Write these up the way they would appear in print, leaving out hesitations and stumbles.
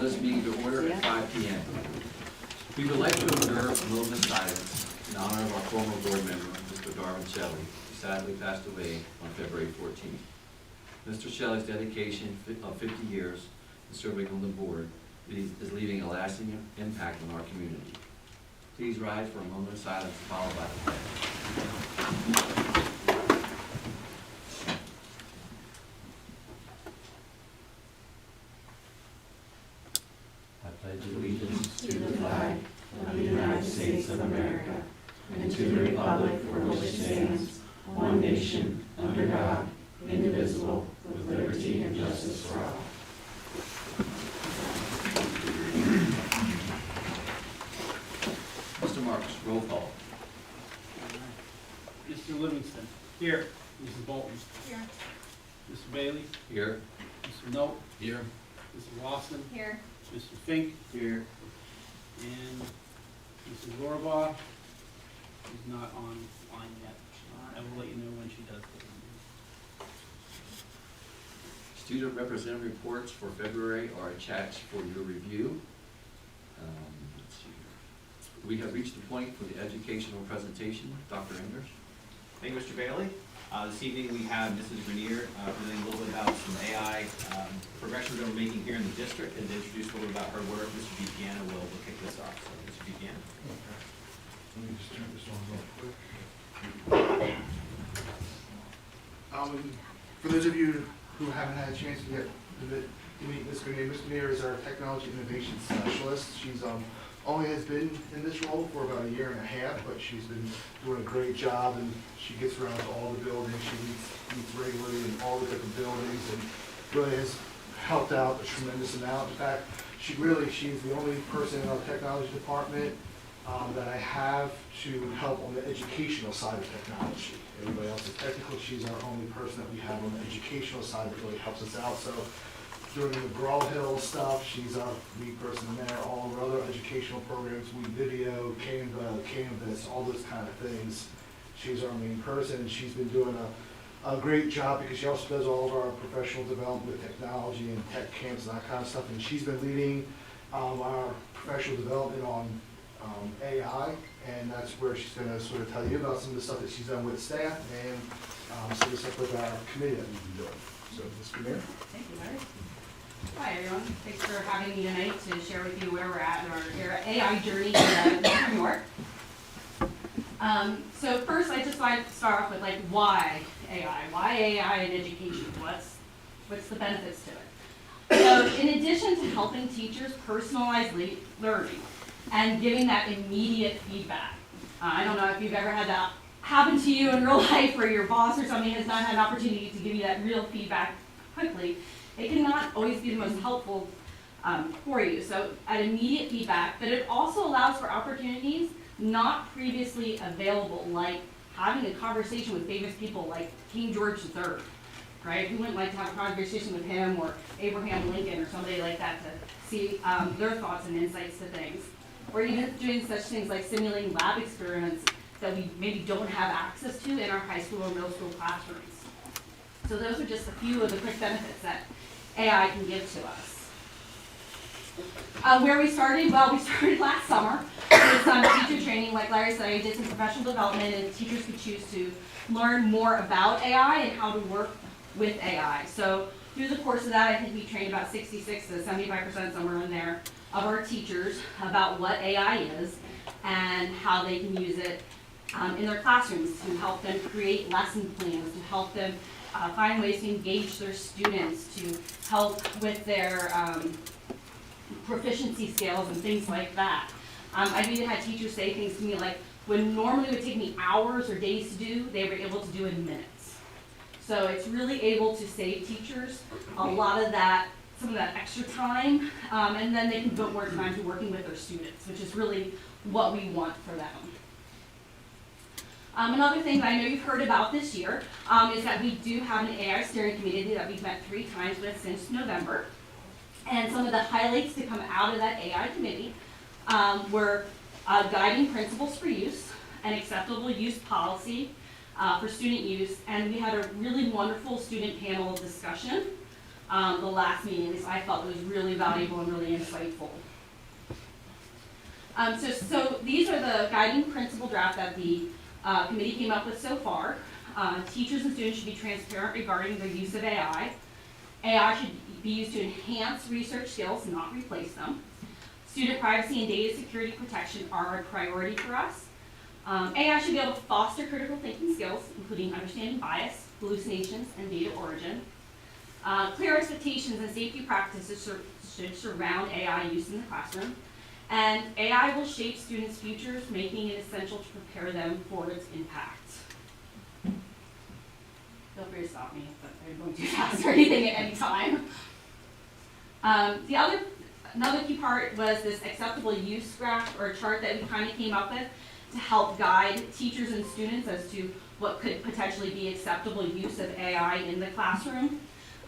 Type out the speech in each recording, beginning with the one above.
this meeting to order at 5 p.m. We would like to observe a moment of silence in honor of our former board member, Mr. Darwin Shelley, who sadly passed away on February 14th. Mr. Shelley's dedication of 50 years in serving on the board is leaving a lasting impact on our community. Please rise for a moment of silence followed by the pledge. I pledge allegiance to the flag of the United States of America and to the republic for which it stands, one nation, under God, indivisible, with liberty and justice for all. Mr. Marks, roll call. Mr. Livingston. Here. Mrs. Bolton. Here. Mr. Bailey. Here. Mr. Note. Here. Mrs. Lawson. Here. Mr. Fink. Here. And Mrs. Zorbaugh is not online yet. I will let you know when she does get Student representative reports for February are attached for your review. Let's see here. We have reached the point for the educational presentation. Dr. Enders. Thank you, Mr. Bailey. This evening we have Mrs. Grenier presenting a little bit about some AI progressions that we're making here in the district, and to introduce a little bit about her work. Mr. Buchanan will kick this off. So, Mr. Buchanan. Okay. Let me just turn this on real quick. For those of you who haven't had a chance to meet Ms. Grenier, Ms. Grenier is our technology innovation specialist. She's only has been in this role for about a year and a half, but she's been doing a great job, and she gets around to all the buildings. She meets regularly in all the different buildings, and really has helped out a tremendous amount. In fact, she's the only person in our technology department that I have to help on the educational side of technology. Everybody else is technical. She's our only person that we have on the educational side that really helps us out. So during the McGraw-Hill stuff, she's our lead person in there. All of our other educational programs, video, Canvas, all those kind of things. She's our main person, and she's been doing a great job because she also does all of our professional development with technology and tech camps and that kind of stuff. And she's been leading our professional development on AI, and that's where she's going to sort of tell you about some of the stuff that she's done with staff and some of the stuff with our committee that we've been doing. So, Ms. Grenier. Thank you, Larry. Hi, everyone. Thanks for having me tonight to share with you where we're at in our AI journey in New York. So first, I just wanted to start off with why AI? Why AI in education? What's the benefits to it? So in addition to helping teachers personalize learning and giving that immediate feedback, I don't know if you've ever had that happen to you in real life, where your boss or something has not had an opportunity to give you that real feedback quickly. It cannot always be the most helpful for you. So at immediate feedback, but it also allows for opportunities not previously available, like having a conversation with famous people like King George III, right? Who wouldn't like to have a conversation with him, or Abraham Lincoln or somebody like that, to see their thoughts and insights to things. Or even doing such things like simulating lab experiments that we maybe don't have access to in our high school or middle school classrooms. So those are just a few of the quick benefits that AI can give to us. Where we started? Well, we started last summer with some teacher training. Like Larry said, I did some professional development, and teachers could choose to learn more about AI and how to work with AI. So through the course of that, I think we trained about 66 to 75%, somewhere in there, of our teachers about what AI is and how they can use it in their classrooms to help them create lesson plans, to help them find ways to engage their students, to help with their proficiency scales and things like that. I've even had teachers say things to me like, when normally would take me hours or days to do, they were able to do in minutes. So it's really able to save teachers a lot of that, some of that extra time, and then they can devote more time to working with their students, which is really what we want for them. Another thing that I know you've heard about this year is that we do have an AI steering committee that we've met 3 times with since November. And some of the highlights to come out of that AI committee were guiding principles for use, an acceptable use policy for student use, and we had a really wonderful student panel discussion the last meeting, so I felt it was really valuable and really insightful. So these are the guiding principle draft that the committee came up with so far. Teachers and students should be transparent regarding their use of AI. AI should be used to enhance research skills, not replace them. Student privacy and data security protection are a priority for us. AI should be able to foster critical thinking skills, including understanding bias, hallucinations, and data origin. Clear expectations and safety practices should surround AI use in the classroom. And AI will shape students' futures, making it essential to prepare them for its impact. Feel free to stop me if I'm going too fast or anything at any time. Another key part was this acceptable use graph or chart that we kind of came up with to help guide teachers and students as to what could potentially be acceptable use of AI in the classroom.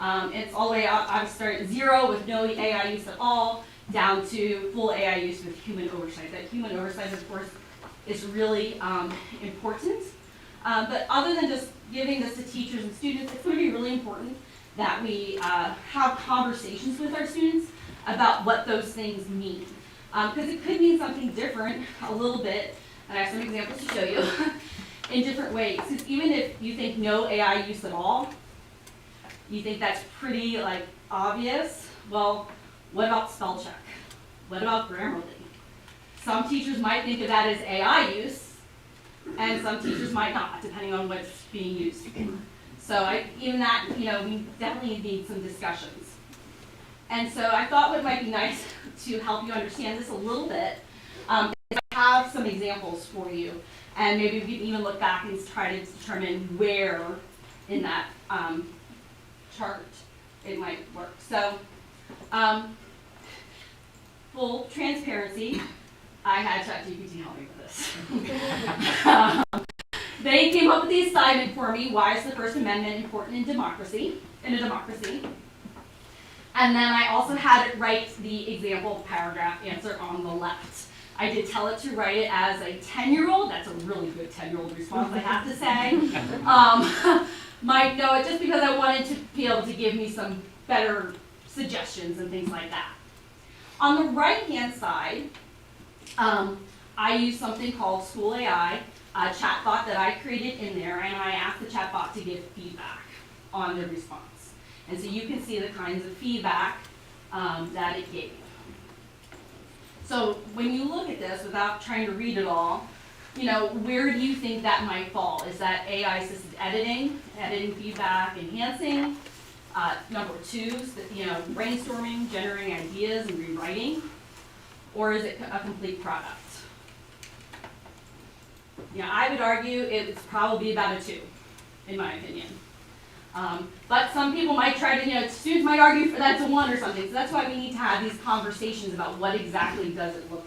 It's all the way up. I would start at 0 with no AI use at all, down to full AI use with human oversight. That human oversight, of course, is really important. But other than just giving this to teachers and students, it's going to be really important that we have conversations with our students about what those things mean. Because it could mean something different a little bit, and I have some examples to show you, in different ways. Because even if you think no AI use at all, you think that's pretty obvious, well, what about spell check? What about Grammarly? Some teachers might think of that as AI use, and some teachers might not, depending on what's being used. So even that, we definitely need some discussions. And so I thought what might be nice to help you understand this a little bit is I have some examples for you, and maybe we can even look back and try to determine where in that chart it might work. So full transparency, I had ChatGPT help me with this. They came up with the assignment for me, why is the First Amendment important in a democracy? And then I also had it write the example paragraph answer on the left. I did tell it to write it as a 10-year-old. That's a really good 10-year-old response, I have to say. Might know it just because I wanted to be able to give me some better suggestions and things like that. On the right-hand side, I use something called School AI, a chatbot that I created in there, and I asked the chatbot to give feedback on the response. And so you can see the kinds of feedback that it gave. So when you look at this, without trying to read it all, where do you think that might fall? Is that AI-assisted editing feedback, enhancing? Number 2, brainstorming, generating ideas, and rewriting? Or is it a complete product? I would argue it's probably about a 2, in my opinion. But some people might try to, students might argue for that's a 1 or something. So that's why we need to have these conversations about what exactly does it look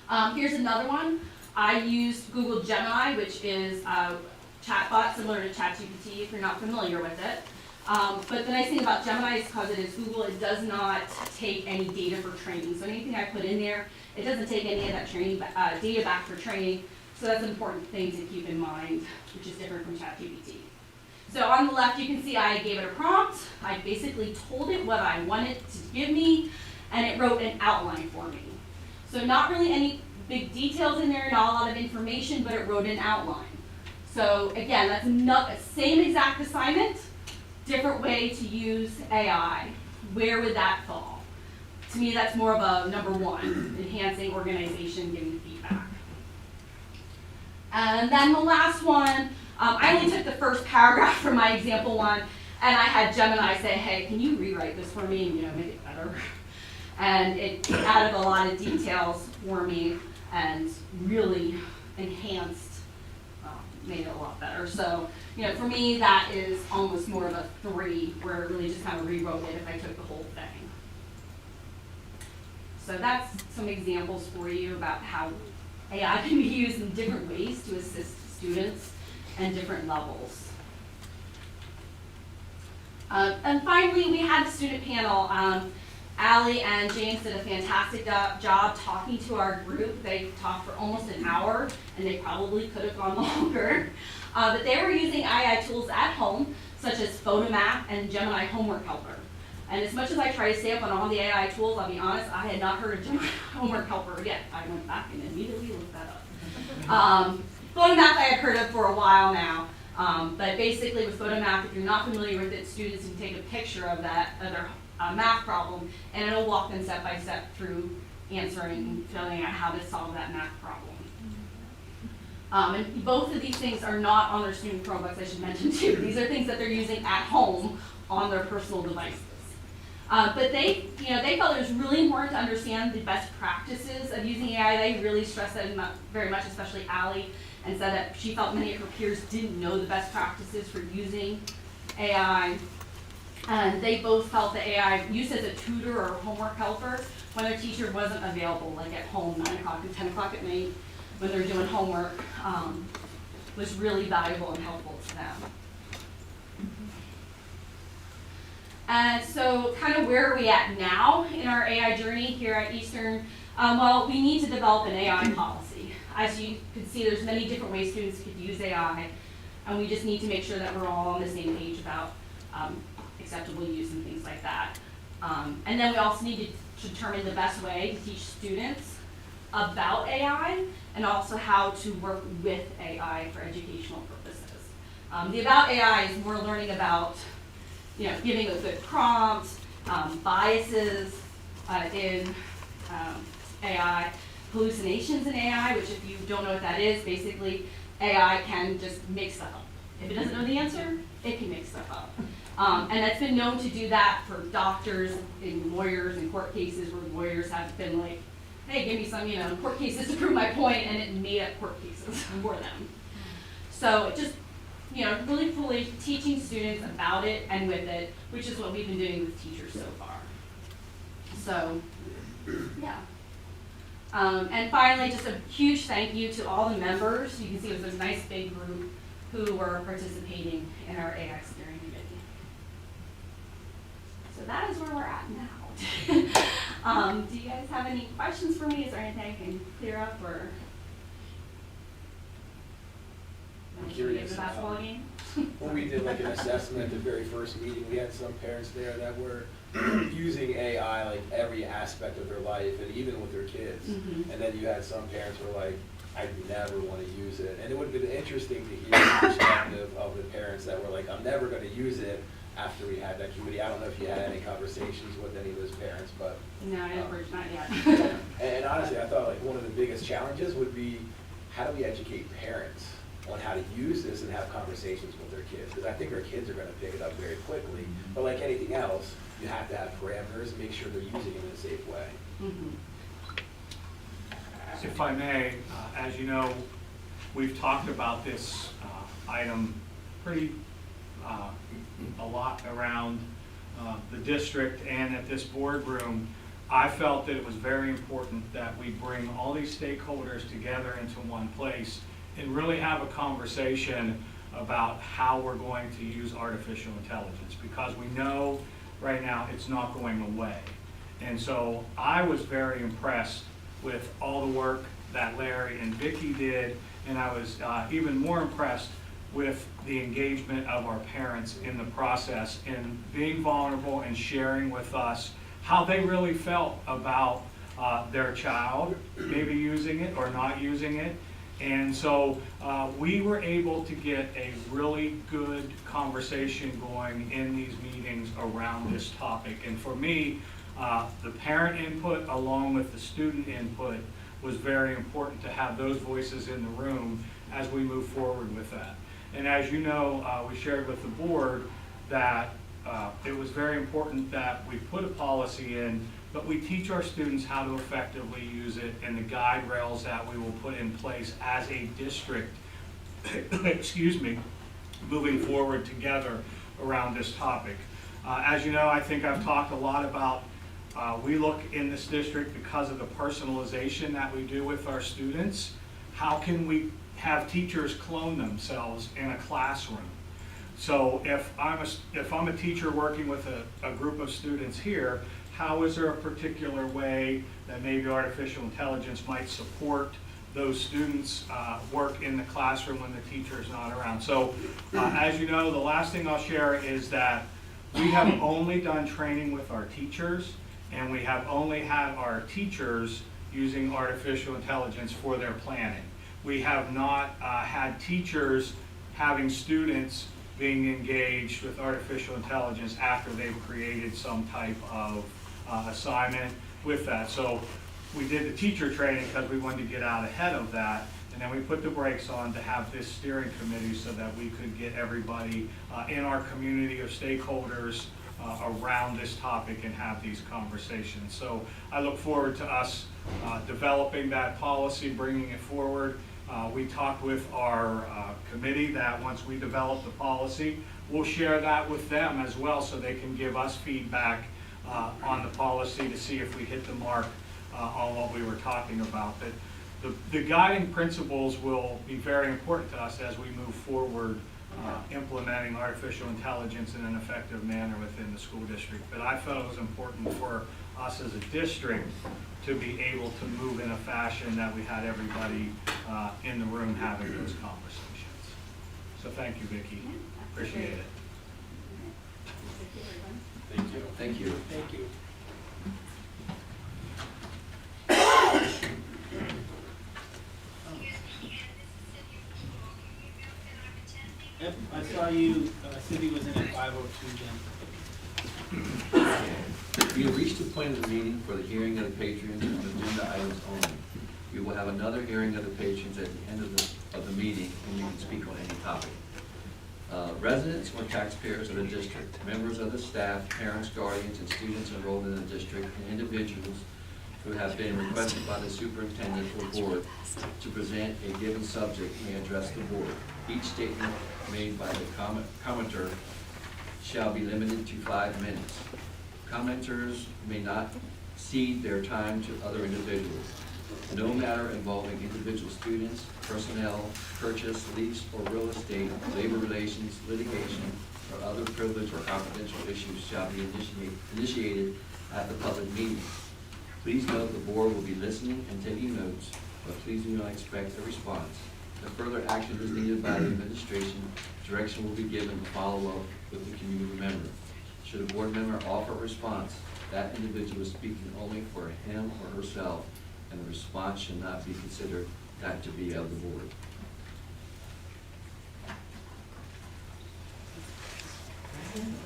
like. Here's another one. I used Google Gemini, which is a chatbot similar to ChatGPT if you're not familiar with it. But the nice thing about Gemini is because it is Google, it does not take any data for training. So anything I put in there, it doesn't take any of that training data back for training. So that's an important thing to keep in mind, which is different from ChatGPT. So on the left, you can see I gave it a prompt. I basically told it what I wanted to give me, and it wrote an outline for me. So not really any big details in there, not a lot of information, but it wrote an outline. So again, that's a same exact assignment, different way to use AI. Where would that fall? To me, that's more of a number 1, enhancing organization, giving feedback. And then the last one, I only took the first paragraph from my example one, and I had Gemini say, hey, can you rewrite this for me and make it better? And it added a lot of details for me and really enhanced, made it a lot better. So, for me, that is almost more of a 3, where it really just kind of rewrote it if I took the whole thing. So that's some examples for you about how AI can be used in different ways to assist students and different levels. And finally, we had the student panel. Allie and James did a fantastic job talking to our group. They talked for almost an hour, and they probably could have gone longer. But they were using AI tools at home, such as Photomath and Gemini Homework Helper. And as much as I try to stay up on all the AI tools, I'll be honest, I had not heard of Gemini Homework Helper yet. I went back and immediately looked that up. Photomath I had heard of for a while now. But basically with Photomath, if you're not familiar with it, students can take a picture of their math problem, and it'll walk them step by step through answering and filling out how to solve that math problem. And both of these things are not on their student Chromebooks, I should mention too. These are things that they're using at home on their personal devices. But they felt it was really important to understand the best practices of using AI. They really stressed that very much, especially Allie, and said that she felt many of her peers didn't know the best practices for using AI. And they both felt that AI used as a tutor or homework helper when their teacher wasn't available, like at home, 9 o'clock and 10 o'clock at night, when they're doing homework, was really valuable and helpful to them. And so kind of where are we at now in our AI journey here at Eastern? Well, we need to develop an AI policy. As you can see, there's many different ways students could use AI, and we just need to make sure that we're all on the same page about acceptable use and things like that. And then we also need to determine the best way to teach students about AI and also how to work with AI for educational purposes. The About AI is more learning about giving a good prompt, biases in AI, hallucinations in AI, which if you don't know what that is, basically AI can just make stuff up. If it doesn't know the answer, it can make stuff up. And it's been known to do that for doctors and lawyers in court cases where lawyers have been like, hey, give me some court cases to prove my point, and it made up court cases for them. So it just really fully teaching students about it and with it, which is what we've been doing with teachers so far. So, yeah. And finally, just a huge thank you to all the members. You can see it was a nice big group who were participating in our AI steering committee. So that is where we're at now. Do you guys have any questions for me? Is there anything I can clear up or? I'm curious. The basketball game? When we did like an assessment at the very first meeting, we had some parents there that were using AI like every aspect of their life and even with their kids. Mm-hmm. And then you had some parents who were like, I never want to use it. And it would have been interesting to hear the perspective of the parents that were like, I'm never going to use it after we had that committee. I don't know if you had any conversations with any of those parents, but. No, not yet. And honestly, I thought like one of the biggest challenges would be how do we educate parents on how to use this and have conversations with their kids? Because I think our kids are going to pick it up very quickly. But like anything else, you have to have parameters and make sure they're using it in a safe way. Mm-hmm. If I may, as you know, we've talked about this item pretty a lot around the district and at this boardroom. I felt that it was very important that we bring all these stakeholders together into one place and really have a conversation about how we're going to use artificial intelligence, because we know right now it's not going away. And so I was very impressed with all the work that Larry and Vicki did, and I was even more impressed with the engagement of our parents in the process and being vulnerable and sharing with us how they really felt about their child, maybe using it or not using it. And so we were able to get a really good conversation going in these meetings around this topic. And for me, the parent input along with the student input was very important to have those voices in the room as we move forward with that. And as you know, we shared with the board that it was very important that we put a policy in, but we teach our students how to effectively use it and the guide rails that we will put in place as a district, excuse me, moving forward together around this topic. As you know, I think I've talked a lot about we look in this district because of the personalization that we do with our students. How can we have teachers clone themselves in a classroom? So if I'm a teacher working with a group of students here, how is there a particular way that maybe artificial intelligence might support those students' work in the classroom when the teacher is not around. So as you know, the last thing I'll share is that we have only done training with our teachers, and we have only had our teachers using artificial intelligence for their planning. We have not had teachers having students being engaged with artificial intelligence after they've created some type of assignment with that. So we did the teacher training because we wanted to get out ahead of that, and then we put the brakes on to have this steering committee so that we could get everybody in our community of stakeholders around this topic and have these conversations. So I look forward to us developing that policy, bringing it forward. We talked with our committee that once we develop the policy, we'll share that with them as well so they can give us feedback on the policy to see if we hit the mark on what we were talking about. But the guiding principles will be very important to us as we move forward implementing artificial intelligence in an effective manner within the school district. But I felt it was important for us as a district to be able to move in a fashion that we had everybody in the room having those conversations. So thank you, Vicki. Appreciate it. Thank you. Thank you. Thank you. Yep, I saw you, Cindy was in at 5:02 then. We have reached the point of the meeting for the hearing of the patrons on agenda items only. We will have another hearing of the patrons at the end of the meeting, and you can speak on any topic. Residents or taxpayers of the district, members of the staff, parents, guardians, and students enrolled in the district, and individuals who have been requested by the superintendent or board to present a given subject may address the board. Each statement made by the commenter shall be limited to 5 minutes. Commenters may not cede their time to other individuals. No matter involving individual students, personnel, purchase, lease, or real estate, labor relations, litigation, or other privileged or confidential issues shall be initiated at the public meeting. Please note the board will be listening and taking notes, but please do not expect a response. If further action is needed by the administration, direction will be given to follow up with the community member. Should a board member offer a response, that individual is speaking only for him or herself, and the response should not be considered not to be of the board.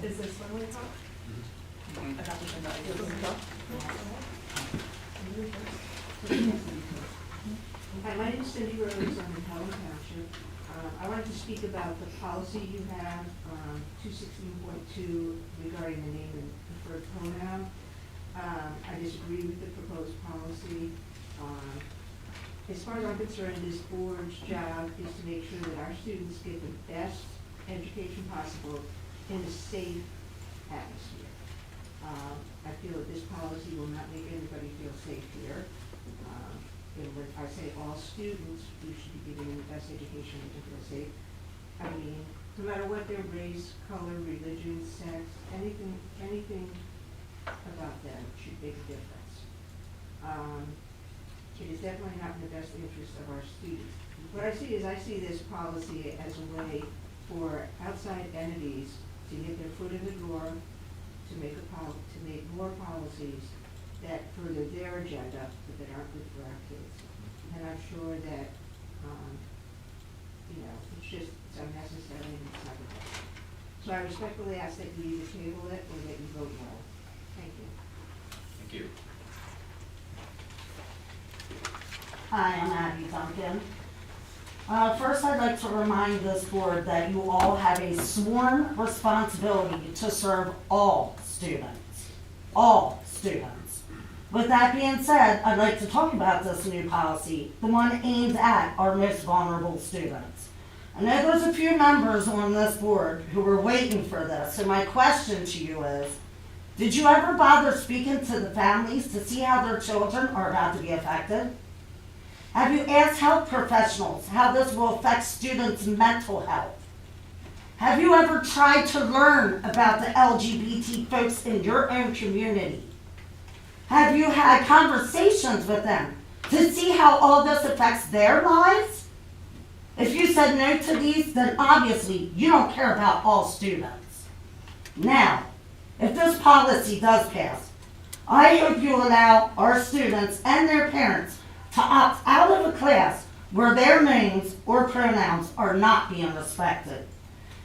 Is this one we talk? I thought we said that. Is this one? Hi, my name is Cindy Rose, I'm in Howland Township. I wanted to speak about the policy you have, 216.2, regarding the name and preferred pronoun. I disagree with the proposed policy. As far as I'm concerned, this board's job is to make sure that our students get the best education possible in a safe atmosphere. I feel that this policy will not make anybody feel safe here. And when I say all students, we should be giving them the best education they can feel safe. I mean, no matter what their race, color, religion, sex, anything about them should make a difference. It is definitely not in the best interest of our students. What I see is this policy as a way for outside entities to get their foot in the door, to make more policies that further their agenda, but that aren't good for our kids. And I'm sure that, it's unnecessary and it's not good. So I respectfully ask that you either table it or that you vote no. Thank you. Thank you. Hi, I'm Abby Duncan. First, I'd like to remind this board that you all have a sworn responsibility to serve all students. All students. With that being said, I'd like to talk about this new policy, the one aimed at our most vulnerable students. I know there's a few members on this board who were waiting for this, so my question to you is, did you ever bother speaking to the families to see how their children are about to be affected? Have you asked health professionals how this will affect students' mental health? Have you ever tried to learn about the LGBT folks in your own community? Have you had conversations with them to see how all this affects their lives? If you said no to these, then obviously you don't care about all students. Now, if this policy does pass, I hope you allow our students and their parents to opt out of a class where their names or pronouns are not being respected.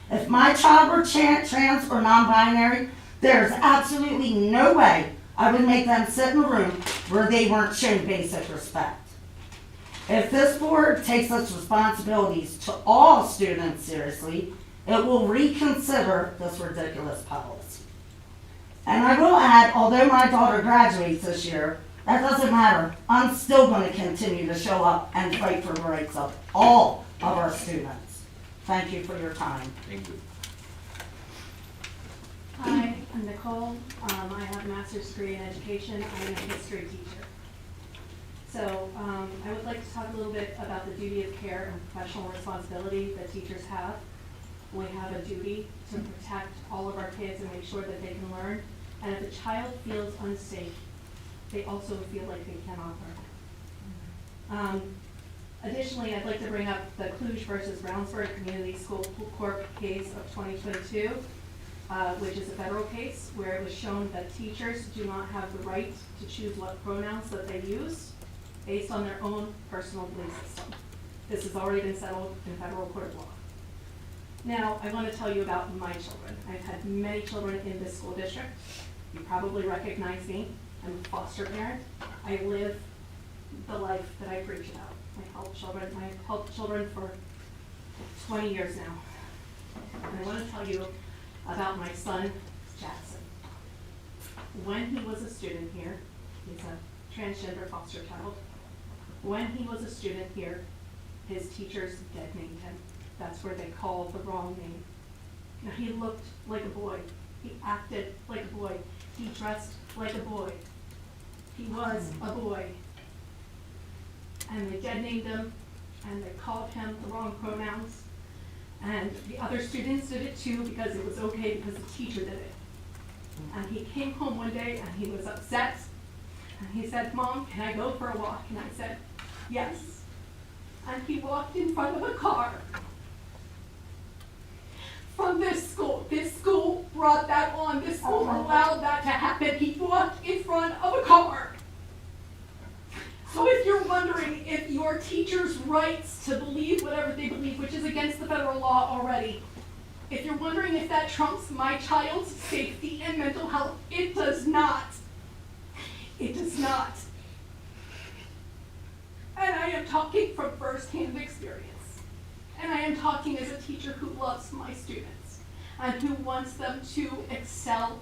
If my child were trans or non-binary, there's absolutely no way I would make them sit in a room where they weren't shown basic respect. If this board takes its responsibilities to all students seriously, it will reconsider this ridiculous policy. And I will add, although my daughter graduates this year, that doesn't matter. I'm still going to continue to show up and fight for the rights of all of our students. Thank you for your time. Thank you. Hi, I'm Nicole. I have a master's degree in education. I'm a history teacher. So I would like to talk a little bit about the duty of care and professional responsibility that teachers have. We have a duty to protect all of our kids and make sure that they can learn. And if a child feels unsafe, they also feel like they cannot learn. Additionally, I'd like to bring up the Cluj versus Brownsburg Community School Court case of 2022, which is a federal case where it was shown that teachers do not have the right to choose what pronouns that they use based on their own personal belief system. This has already been settled in federal court of law. Now, I want to tell you about my children. I've had many children in this school district. You probably recognize me. I'm a foster parent. I live the life that I preach about. I've helped children for 20 years now. And I want to tell you about my son, Jackson. When he was a student here, he's a transgender foster child. When he was a student here, his teachers dead named him. That's where they called the wrong name. Now, he looked like a boy. He acted like a boy. He dressed like a boy. He was a boy. And they dead named him, and they called him the wrong pronouns. And the other students did it too because it was okay because the teacher did it. And he came home one day and he was upset. And he said, "Mom, can I go for a walk?" And I said, "Yes." And he walked in front of a car from this school. This school brought that on. This school allowed that to happen. He walked in front of a car. So if you're wondering if your teacher's rights to believe whatever they believe, which is against the federal law already, if you're wondering if that trumps my child's safety and mental health, it does not. It does not. And I am talking from firsthand experience. And I am talking as a teacher who loves my students and who wants them to excel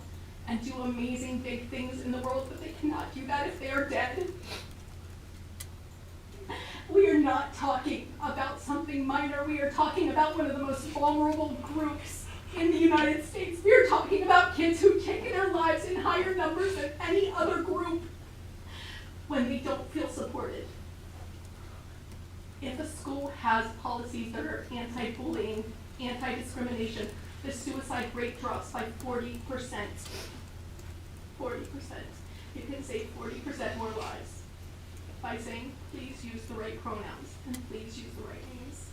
and do amazing big things in the world, but they cannot do that if they are dead. We are not talking about something minor. We are talking about one of the most vulnerable groups in the United States. We are talking about kids who've taken their lives in higher numbers than any other group when they don't feel supported. If a school has policies that are anti-bullying, anti-discrimination, the suicide rate drops by 40%. 40%. You can save 40% more lives by saying, please use the right pronouns and please use the right names.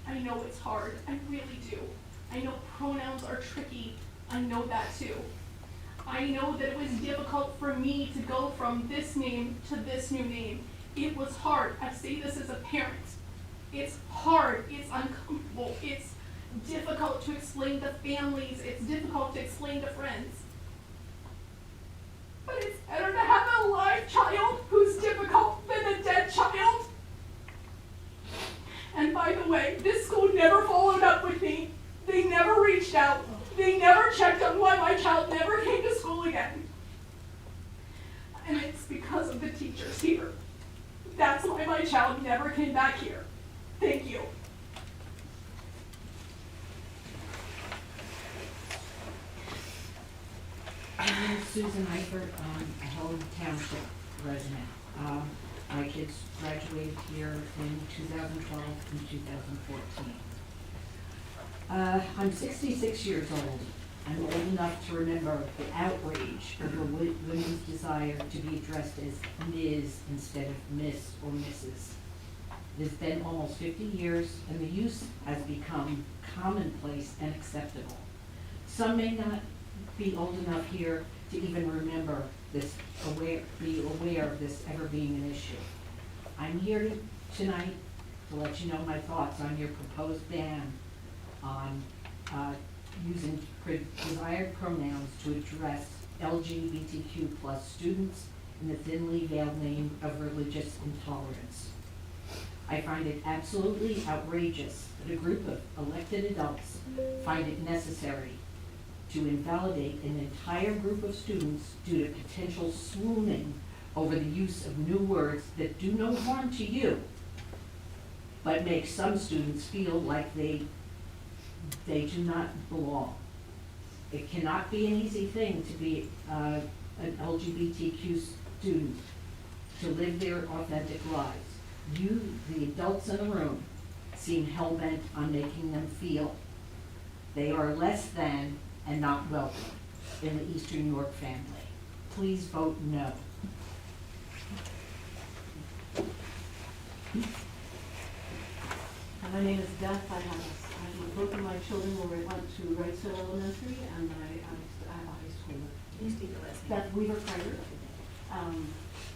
I know it's hard, I really do. I know pronouns are tricky, I know that too. I know that it was difficult for me to go from this name to this new name. It was hard. I say this as a parent. It's hard, it's uncomfortable, it's difficult to explain to families, it's difficult to explain to friends. But it's better to have a live child who's difficult than a dead child. And by the way, this school never followed up with me. They never reached out. They never checked on why my child never came to school again. And it's because of the teachers here. That's why my child never came back here. Thank you. My name is Susan Eifert. I'm a Helen Township resident. My kids graduated here in 2012 and 2014. I'm 66 years old, I'm old enough to remember the outrage over women's desire to be addressed as Ms. instead of Miss or Mrs. It has been almost 50 years, and the use has become commonplace and acceptable. Some may not be old enough here to even remember this, be aware of this ever being an issue. I'm here tonight to let you know my thoughts on your proposed ban on using desired pronouns to address LGBTQ plus students in the thinly veiled name of religious intolerance. I find it absolutely outrageous that a group of elected adults find it necessary to invalidate an entire group of students due to potential swooning over the use of new words that do no harm to you, but make some students feel like they do not belong. It cannot be an easy thing to be an LGBTQ student, to live their authentic lives. You, the adults in the room, seem hell-bent on making them feel they are less than and not welcome in the Eastern York family. Please vote no. My name is Beth. Both of my children went to Wrightsville Elementary, and I have a high school. Please state your last name. Beth Weaver-Carter.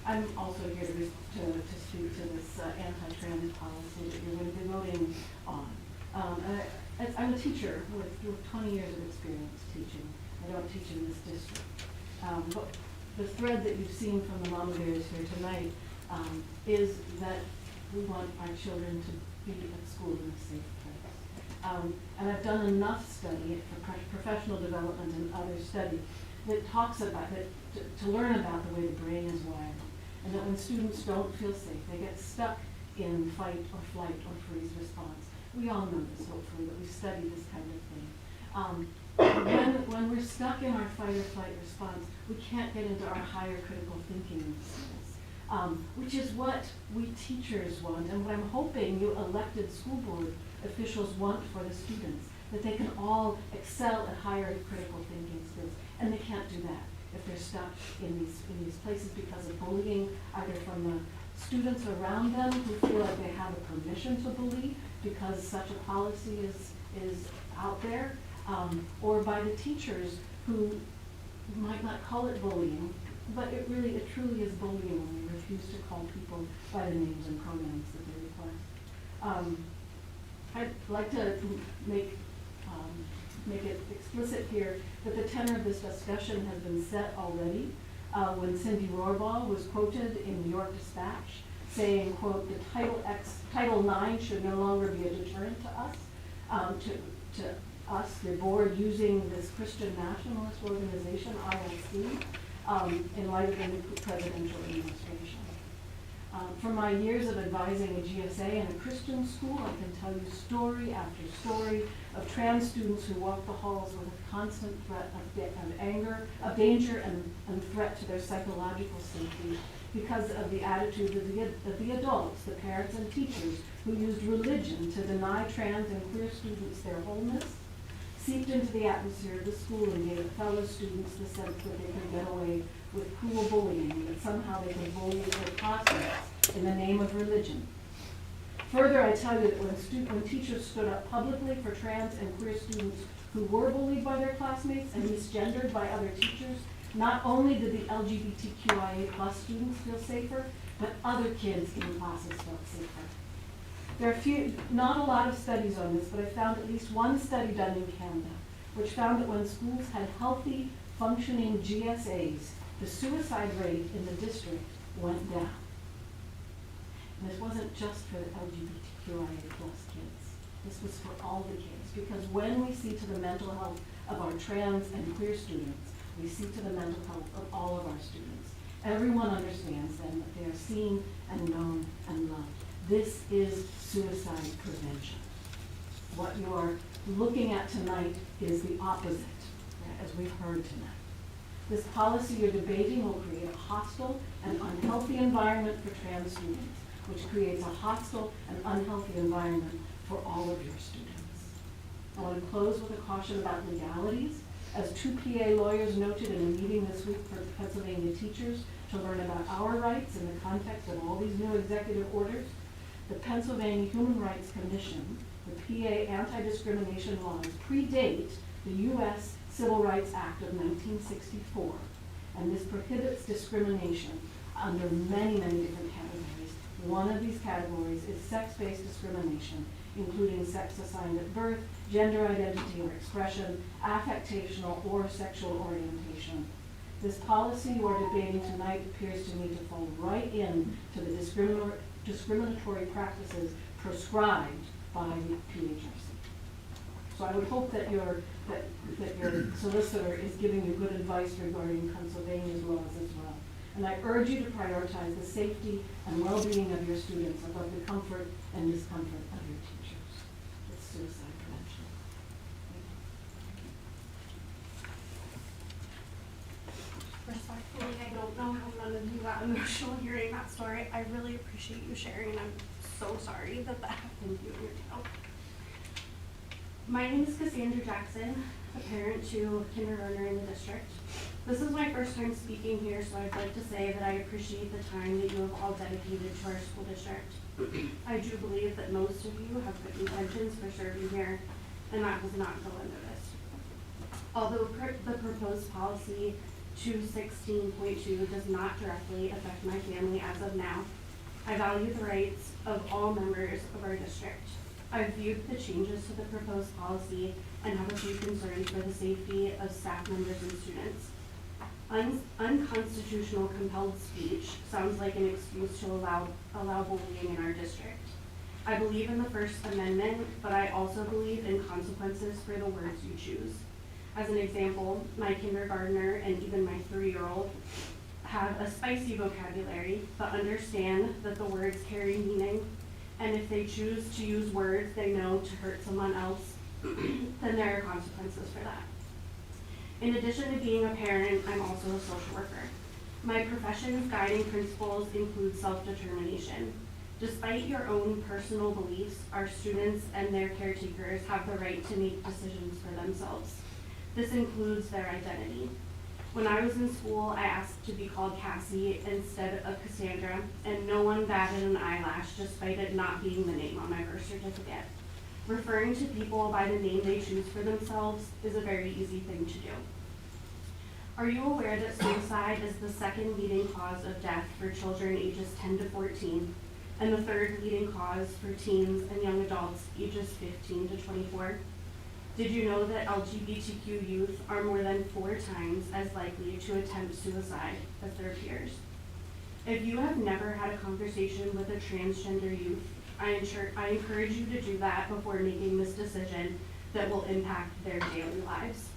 I'm also here to speak to this anti-trans policy that you're going to be voting on. I'm a teacher with 20 years of experience teaching. I don't teach in this district. But the thread that you've seen from the Mama Bears here tonight is that we want our children to be at school in a safe place. And I've done enough study for professional development and other study that talks about it, to learn about the way the brain is wired. And that when students don't feel safe, they get stuck in fight or flight or freeze response. We all know this, hopefully, that we study this kind of thing. When we're stuck in our fight or flight response, we can't get into our higher critical thinking skills, which is what we teachers want, and what I'm hoping you elected school board officials want for the students, that they can all excel at higher critical thinking skills, and they can't do that if they're stuck in these places because of bullying, either from the students around them who feel like they have a permission to bully because such a policy is out there, or by the teachers who might not call it bullying, but it truly is bullying when they refuse to call people by the names and pronouns that they request. I'd like to make it explicit here that the tenor of this discussion has been set already when Cindy Rohrbaugh was quoted in New York Dispatch saying, quote, the Title IX should no longer be a deterrent to us, to us, the board, using this Christian nationalist organization, EYSD, in light of the new presidential administration. From my years of advising a GSA and a Christian school, I can tell you story after story of trans students who walk the halls with a constant threat of anger, of danger and threat to their psychological safety because of the attitude of the adults, the parents and teachers, who used religion to deny trans and queer students their wholeness, seeped into the atmosphere of the school and gave fellow students the sense that they could get away with cruel bullying, and that somehow they could bully their classmates in the name of religion. Further, I tell you that when teachers stood up publicly for trans and queer students who were bullied by their classmates and misgendered by other teachers, not only did the LGBTQIA plus students feel safer, but other kids in classes felt safer. There are not a lot of studies on this, but I found at least one study done in Canada, which found that when schools had healthy, functioning GSAs, the suicide rate in the district went down. And this wasn't just for the LGBTQIA plus kids. This was for all the kids, because when we see to the mental health of our trans and queer students, we see to the mental health of all of our students. Everyone understands then that they are seen and known and loved. This is suicide prevention. What you are looking at tonight is the opposite, as we've heard tonight. This policy you're debating will create a hostile and unhealthy environment for trans students, which creates a hostile and unhealthy environment for all of your students. I want to close with a caution about legalities. As two PA lawyers noted in a meeting this week for Pennsylvania teachers to learn about our rights in the context of all these new executive orders, the Pennsylvania Human Rights Commission, the PA anti-discrimination laws predate the U.S. Civil Rights Act of 1964, and this prohibits discrimination under many, many different categories. One of these categories is sex-based discrimination, including sex assigned at birth, gender identity or expression, affectational or sexual orientation. This policy you are debating tonight appears to me to fall right in to the discriminatory practices prescribed by the PHRC. So I would hope that your solicitor is giving you good advice regarding Pennsylvania's laws as well. And I urge you to prioritize the safety and well-being of your students above the comfort and discomfort of your teachers. It's suicide prevention. Respectfully, I don't know how none of you got emotional hearing that story. I really appreciate you sharing, and I'm so sorry that that happened to you and your child. My name is Cassandra Jackson, a parent to a kindergartner in the district. This is my first time speaking here, so I'd like to say that I appreciate the time that you have all dedicated to our school district. I do believe that most of you have good intentions for serving here, and that does not go unnoticed. Although the proposed policy 216.2 does not directly affect my family as of now, I value the rights of all members of our district. I've viewed the changes to the proposed policy and have a few concerns for the safety of staff members and students. Unconstitutional compelled speech sounds like an excuse to allow bullying in our district. I believe in the First Amendment, but I also believe in consequences for the words you choose. As an example, my kindergartner and even my 3-year-old have a spicy vocabulary, but understand that the words carry meaning, and if they choose to use words they know to hurt someone else, then there are consequences for that. In addition to being a parent, I'm also a social worker. My profession's guiding principles include self-determination. Despite your own personal beliefs, our students and their caretakers have the right to make decisions for themselves. This includes their identity. When I was in school, I asked to be called Cassie instead of Cassandra, and no one batted an eyelash despite it not being the name on my birth certificate. Referring to people by the name they choose for themselves is a very easy thing to do. Are you aware that suicide is the second leading cause of death for children ages 10 to 14, and the third leading cause for teens and young adults ages 15 to 24? Did you know that LGBTQ youth are more than 4 times as likely to attempt suicide as their peers? If you have never had a conversation with a transgender youth, I encourage you to do that before making this decision that will impact their daily lives.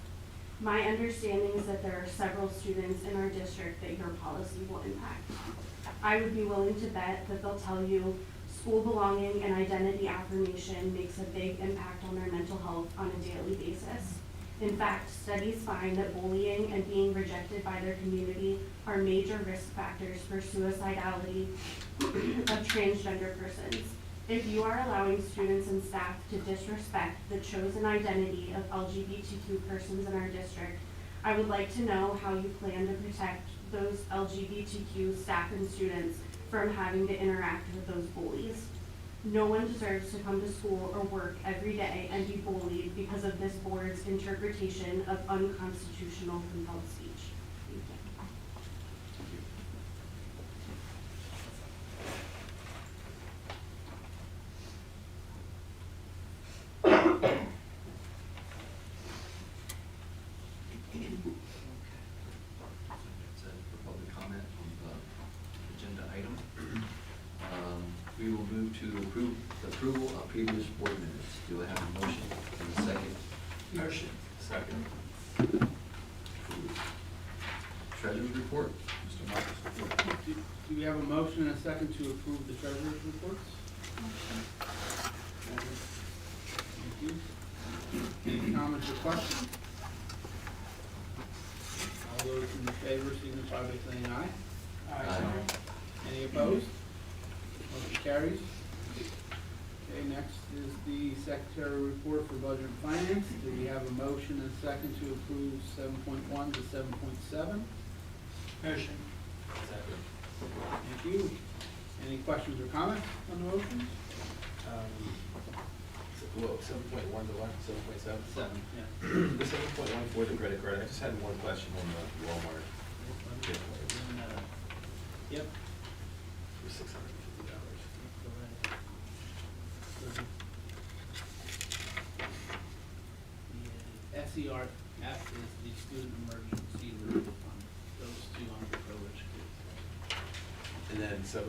My understanding is that there are several students in our district that your policy will impact. I would be willing to bet that they'll tell you school belonging and identity affirmation makes a big impact on their mental health on a daily basis. In fact, studies find that bullying and being rejected by their community are major risk factors for suicidality of transgender persons. If you are allowing students and staff to disrespect the chosen identity of LGBTQ persons in our district, I would like to know how you plan to protect those LGBTQ staff and students from having to interact with those bullies. No one deserves to come to school or work every day and be bullied because of this board's interpretation of unconstitutional compelled speech. Thank you. That's it for public comment on the agenda item. We will move to the approval of previous board minutes. Do I have a motion and a second? Motion. Second. Treasurer's report, Mr. Marcus. Do we have a motion and a second to approve the treasurer's reports? Thank you. Any comments or questions? All those in favor signify by saying aye. Aye. Any opposed? Motion carries. Okay, next is the secretary report for budget and finance. Do we have a motion and a second to approve 7.1 to 7.7? Motion. Thank you. Any questions or comments on the motions? Well, 7.1 to what, 7.7? 7, yeah. The 7.1 for the credit card, I just had one question on the Walmart. Yep. For $650. The SERF is the Student Emergency Relief Fund, those two underprivileged kids. And then 7.7,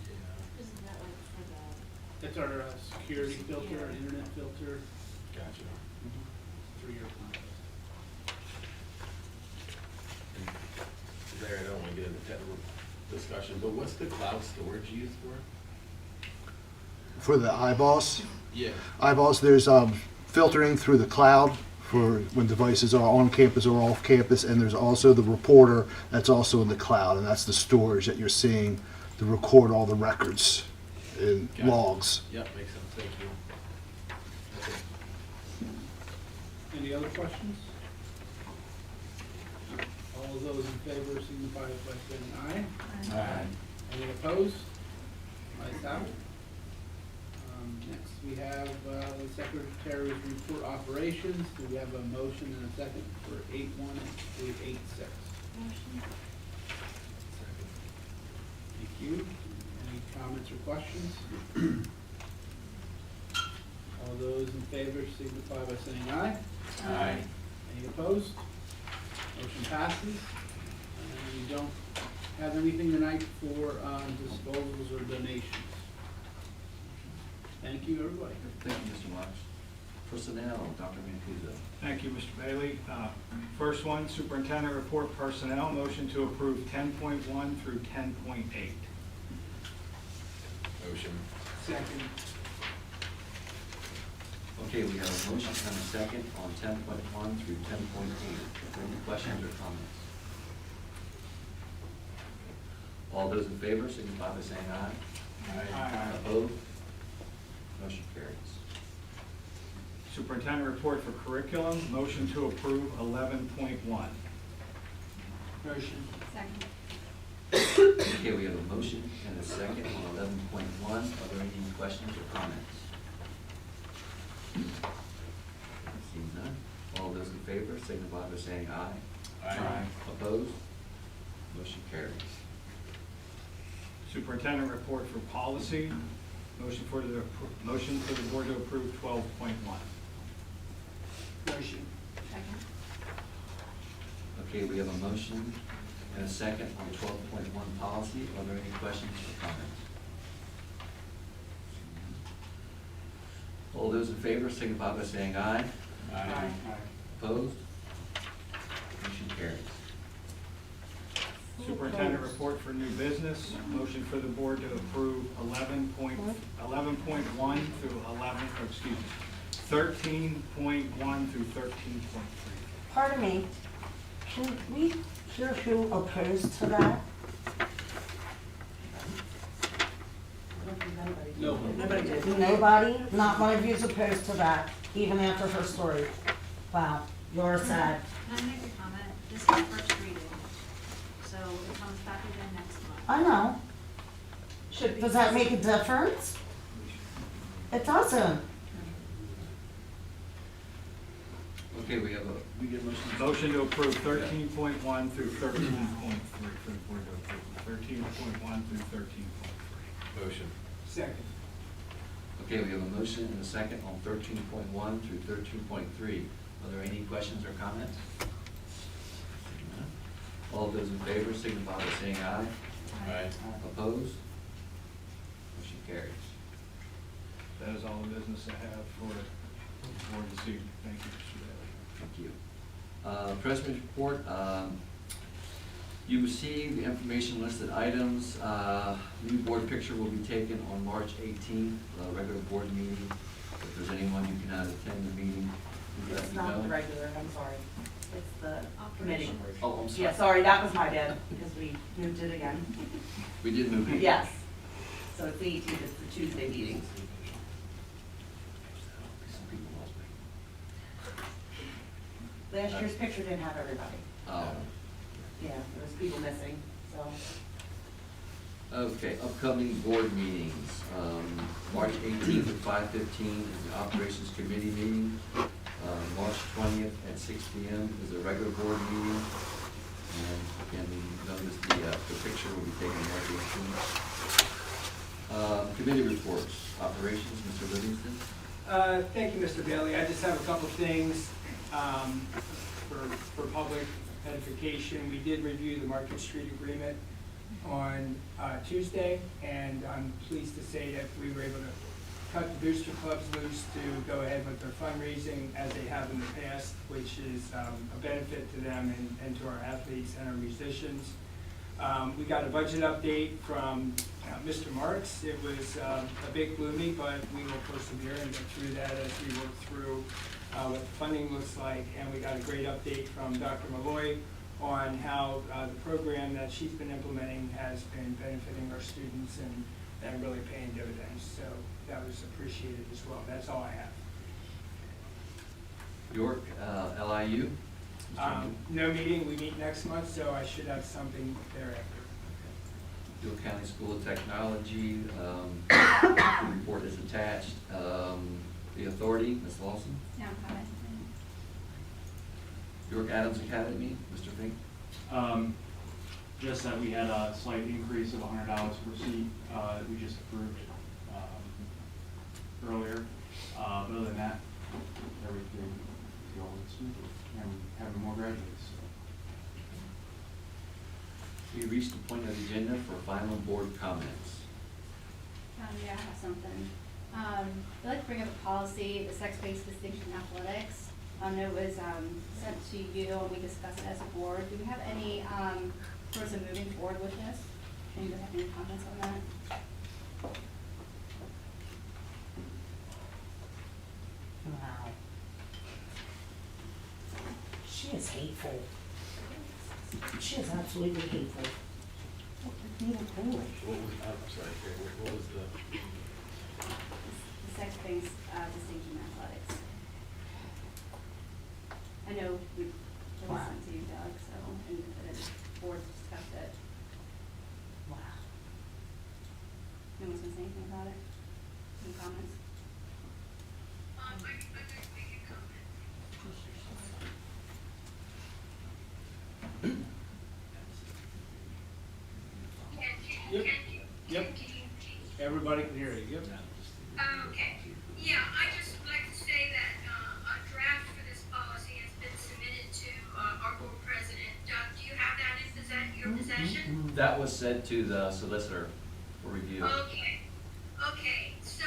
yeah, Isn't that like for the? That's our security filter, our internet filter, gotcha. 3-year contract. And Larry, I don't want to get into technical discussion, but what's the cloud storage used for? For the eyeballs, Yeah. there's filtering through the cloud for when devices are on campus or off campus, and there's also the reporter that's also in the cloud, and that's the storage that you're seeing to record all the records and Got it. logs. Yep, makes sense, thank you. That's it. Any other questions? All of those in favor signify by saying aye. Aye. Any opposed? Ayes have it. Next, we have the Secretary's report operations. Do we have a motion and a second for 8.1 to 8.6? Thank you. Any comments or questions? All those in favor signify by saying aye. Aye. Any opposed? Motion passes. And we don't have anything tonight for disposals or donations. Thank you, everybody. Thank you, Mr. Marks. Personnel, Dr. Mancuso. Thank you, Mr. Bailey. First one, superintendent report personnel, motion to approve 10.1 through 10.8. Motion. Second. Okay, we have a motion and a second on 10.1 through 10.8. Any questions or comments? All those in favor signify by saying aye. Aye. Opposed? Motion carries. Superintendent report for curriculum, motion to approve 11.1. Motion. Second. Okay, we have a motion and a second on 11.1. Are there any questions or comments? Seeing none. All those in favor signify by saying aye. Aye. Opposed? Motion carries. Superintendent report for policy, motion for the board to approve 12.1. Motion. Second. Okay, we have a motion and a second on 12.1 policy. Are there any questions or comments? All those in favor signify by saying aye. Aye. Opposed? Motion carries. Superintendent report for new business, motion for the board to approve 11.1 through 13.1 through 13.3. Pardon me, can we hear who opposed to that? No. Nobody did. Nobody? Not one of you's opposed to that, even after her story? Wow, you're sad. Can I make a comment? This is first reading, so it comes back again next month. I know. Should be. Does that make a difference? It doesn't. Okay, we get a motion. Motion to approve 13.1 through 13.3 for the board to approve, 13.1 through 13.3. Motion. Second. Okay, we have a motion and a second on 13.1 through 13.3. Are there any questions or comments? Seeing none. All those in favor signify by saying aye. Aye. Opposed? Motion carries. That is all the business I have for the board this evening. Thank you, Mr. Bailey. Thank you. President's report, you received the information listed items. New board picture will be taken on March 18th, regular board meeting. If there's anyone who cannot attend the meeting, please let It's me know. not regular, I'm sorry. It's the committee. Operations. Oh, I'm sorry. Yeah, sorry, that was my bad, because we moved it again. We did move it. Yes. So it's the 18th, it's the Tuesday meeting. Last year's picture didn't have everybody. Oh. Yeah, there was people missing, so. Okay, upcoming board meetings. March 18th at 5:15 is the Operations Committee meeting. March 20th at 6 PM is a regular board meeting. And again, notice the picture will be taken March 18th. Committee reports, operations, Mr. Livingston. Thank you, Mr. Bailey. I just have a couple things for public edification. We did review the Market Street agreement on Tuesday, and I'm pleased to say that we were able to cut the booster clubs loose to go ahead with their fundraising as they have in the past, which is a benefit to them and to our athletes and our musicians. We got a budget update from Mr. Marks. It was a bit gloomy, but we will persevere and get through that as we work through what the funding looks like. And we got a great update from Dr. Malloy on how the program that she's been implementing has been benefiting our students and really paying dividends. So that was appreciated as well. That's all I have. York, LIU. No meeting. We meet next month, so I should have something thereafter. York County School of Technology, the report is attached. The authority, Ms. Lawson. Yeah, I'm fine. York Adams Academy, Mr. Fink. Just that we had a slight increase of $100 per seat that we just approved earlier. But other than that, everything is going smoothly and having more graduates. We reached the point of the agenda for final board comments. Yeah, I have something. I'd like to bring up a policy, the sex-based distinction in athletics. I know it was sent to you and we discussed it as a board. Do we have any pros of moving forward with this? Anybody have any comments on that? Wow. She is hateful. She is absolutely hateful. What was, I'm sorry, what was the? The sex-based distinction in athletics. I know we listened to you, Doug, so, and the board discussed it. Wow. No one's gonna say anything about it? Any comments? I'd like to make a comment. Yep. Everybody can hear you. Yep. Okay. Yeah, I'd just like to say that a draft for this policy has been submitted to our board president. Doug, do you have that in your possession? That was sent to the solicitor for review. Okay. Okay, so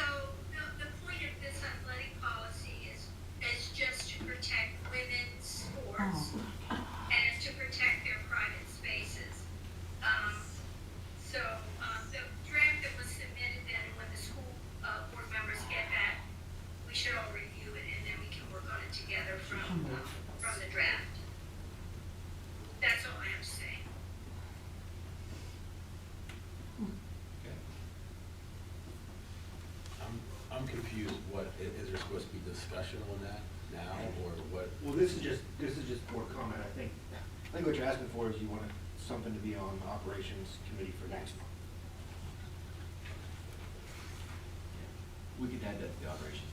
the point of this athletic policy is just to protect women's sports and to protect their private spaces. So the draft that was submitted, then when the school board members get that, we should all review it and then we can work on it together from the draft. That's all I have to say. Okay. I'm confused. What, is there supposed to be discussion on that now, or what? Well, this is just board comment. I think what you're asking for is you want something to be on the operations committee for next month. We could add that to the operation.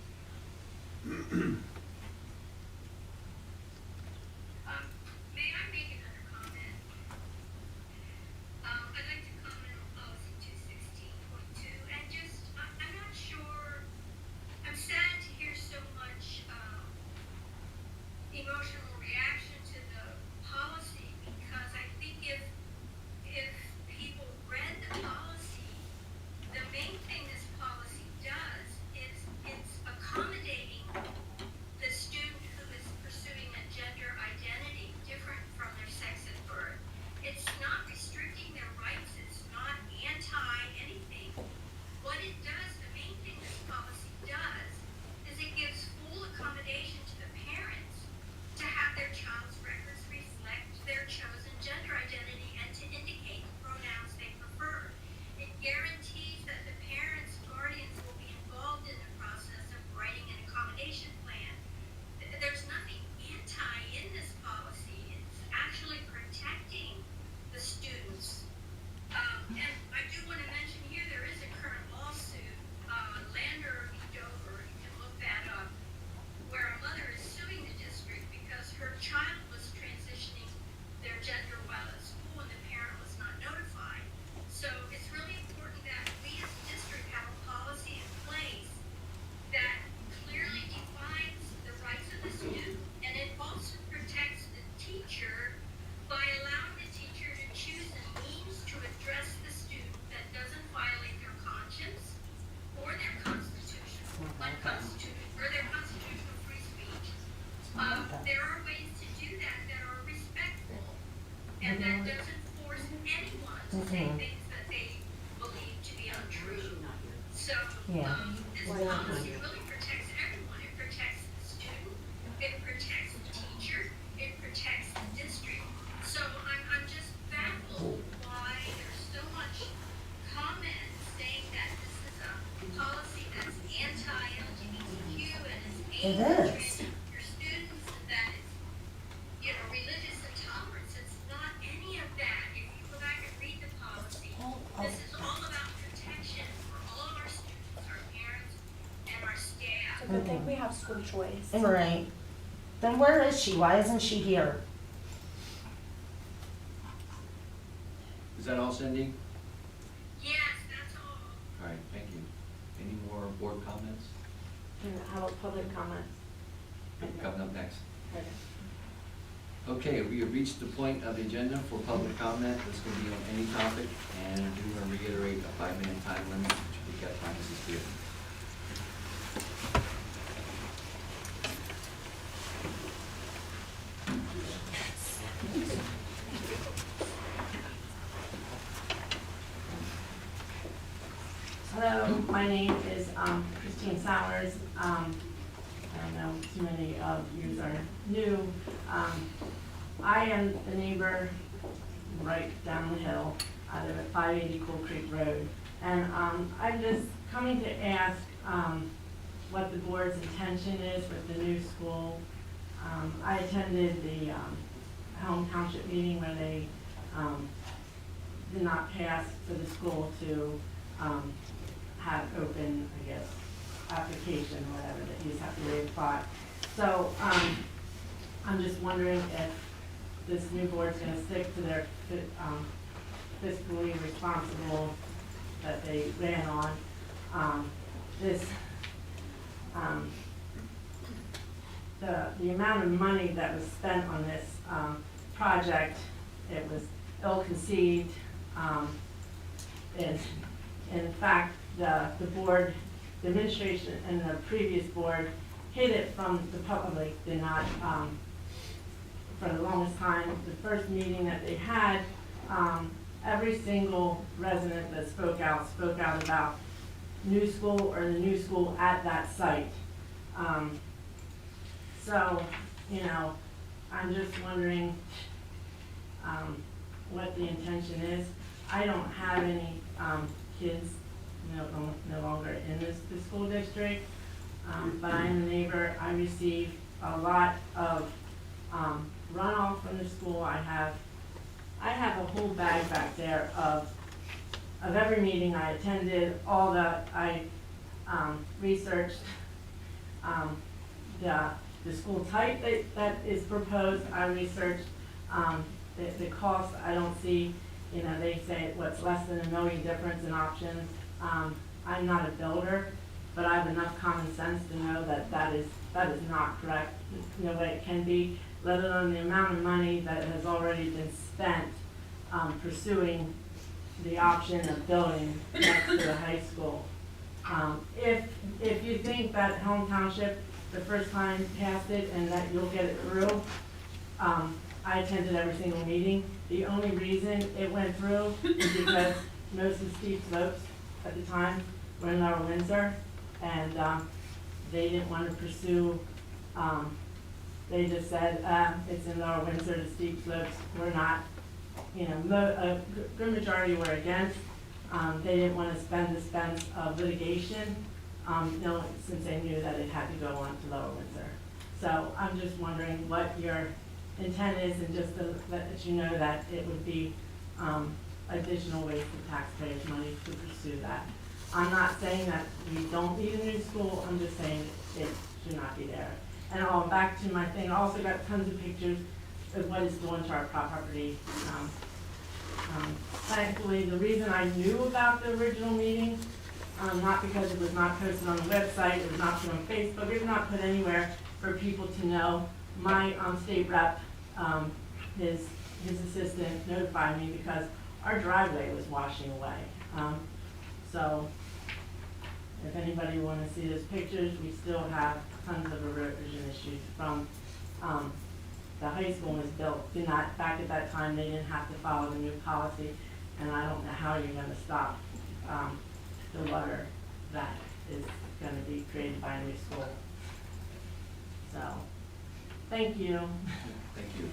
May I make another comment? I'd like to comment on policy 216.2 and just, I'm not sure, I'm sad to hear so much emotional reaction to the policy because I think if people read the policy, the main thing this policy does is it's accommodating that doesn't force anyone to say things that they believe to be untrue. So, Yeah. this policy really protects everyone. It protects the student, it protects the teacher, it protects the district. So I'm just baffled why there's so much comment saying that this is a policy that's anti-LGBTQ and is aimed at transgender students and that it's, you know, religious intolerance. It's not any of that. If you go back and read the policy, this is all about protection for all of our students, our parents, and our staff. It's a good thing we have school choice. Right. Then where is she? Why isn't she here? Is that all, Cindy? Yes, that's all. All right, thank you. Any more board comments? How about public comments? Coming up next. Okay, we have reached the point of the agenda for public comment. This can be on any topic, and I do want to reiterate a 5-minute time limit, which will be kept by Mrs. Beard. Hello, my name is Christine Sowers. I don't know, too many of you are new. I am the neighbor right down the hill. I live at 580 Cool Creek Road. And I'm just coming to ask what the board's intention is with the new school. I attended the Helm Township meeting where they did not pass for the school to have open, I guess, application or whatever, that you just have to reapply. So I'm just wondering if this new board's gonna stick to their fiscally responsible that they ran on. The amount of money that was spent on this project, it was ill-conceived. In fact, the board, the administration and the previous board hid it from the public, did not, for the longest time. The first meeting that they had, every single resident that spoke out about new school or the new school at that site. So, you know, I'm just wondering what the intention is. I don't have any kids no longer in the school district, but I'm a neighbor. I receive a lot of runoff from the school. I have a whole bag back there of every meeting I attended, all that I researched, the school type that is proposed. I researched the cost. I don't see, you know, they say what's less than $1 million difference in options. I'm not a builder, but I have enough common sense to know that that is not correct. No way it can be, let alone the amount of money that has already been spent pursuing the option of building next to the high school. If you think that Helm Township the first time passed it and that you'll get it through, I attended every single meeting. The only reason it went through is because most of the steep slopes at the time were in Lower Windsor, and they didn't want to pursue, they just said, it's in Lower Windsor, the steep slopes were not, you know, a good majority were against. They didn't want to spend the expense of litigation, since they knew that it had to go on to Lower Windsor. So I'm just wondering what your intent is, and just to let you know that it would be additional waste of taxpayers' money to pursue that. I'm not saying that we don't need a new school, I'm just saying it should not be there. And back to my thing, I also got tons of pictures of what it's doing to our property. Thankfully, the reason I knew about the original meeting, not because it was not posted on the website, it was not put on Facebook, it was not put anywhere for people to know. My state rep, his assistant notified me because our driveway was washing away. So if anybody want to see those pictures, we still have tons of erosion issues from the high school was built, did not, back at that time, they didn't have to follow the new policy, and I don't know how you're gonna stop, the water that is gonna be created by a new school. So, thank you. Thank you.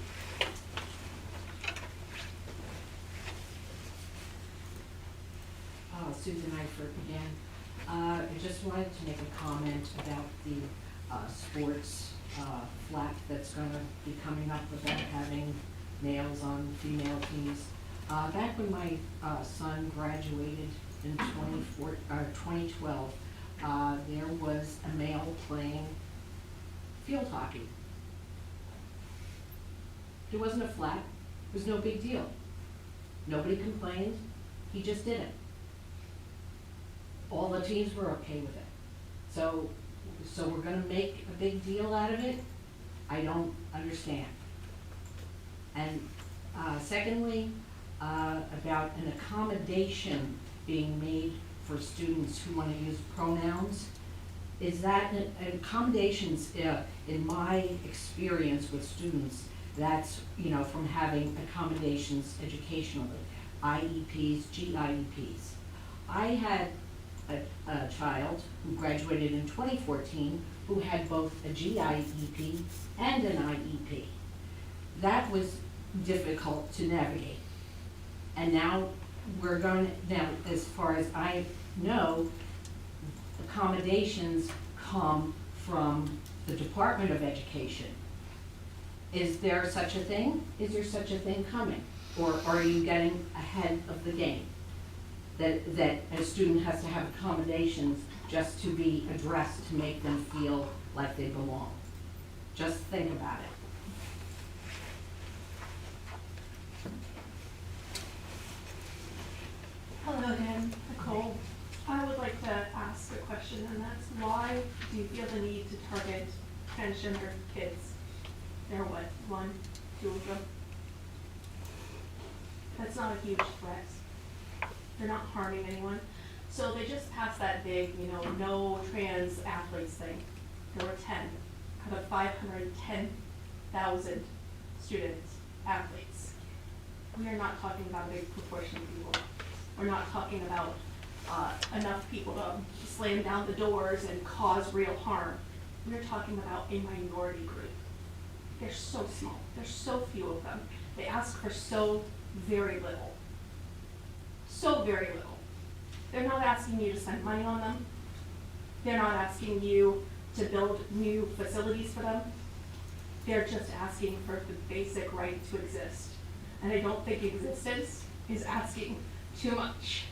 Susan Eifert again. I just wanted to make a comment about the sports flag that's gonna be coming up about having males on female teams. Back when my son graduated in 2012, there was a male playing field hockey. There wasn't a flag, it was no big deal. Nobody complained, he just did it. All the teams were okay with it. So we're gonna make a big deal out of it? I don't understand. And secondly, about an accommodation being made for students who wanna use pronouns. Is that, accommodations, in my experience with students, that's, from having accommodations educationally, IEPs, GIEPs. I had a child who graduated in 2014 who had both a GIEP and an IEP. That was difficult to navigate. And now as far as I know, accommodations come from the Department of Education. Is there such a thing? Is there such a thing coming? Or are you getting ahead of the game? That a student has to have accommodations just to be addressed to make them feel like they belong. Just think about it. Hello again, Nicole. I would like to ask a question, and that's why do you feel the need to target transgender kids? They're what, 1, 2 of them? That's not a huge threat. They're not harming anyone. So they just passed that big, no trans athletes thing. There were 10 out of 510,000 students, athletes. We are not talking about a big proportion of people. We're not talking about enough people to slam down the doors and cause real harm. We're talking about a minority group. They're so small. There's so few of them. They ask for so very little. So very little. They're not asking you to spend money on them. They're not asking you to build new facilities for them. They're just asking for the basic right to exist. And I don't think existence is asking too much.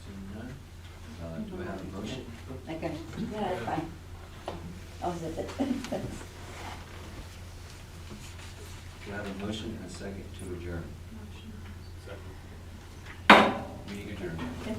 Seeing none, do I have a motion? Okay, yeah, that's fine. I'll zip it. Do I have a motion and a second to adjourn? Meeting adjourned. Okay.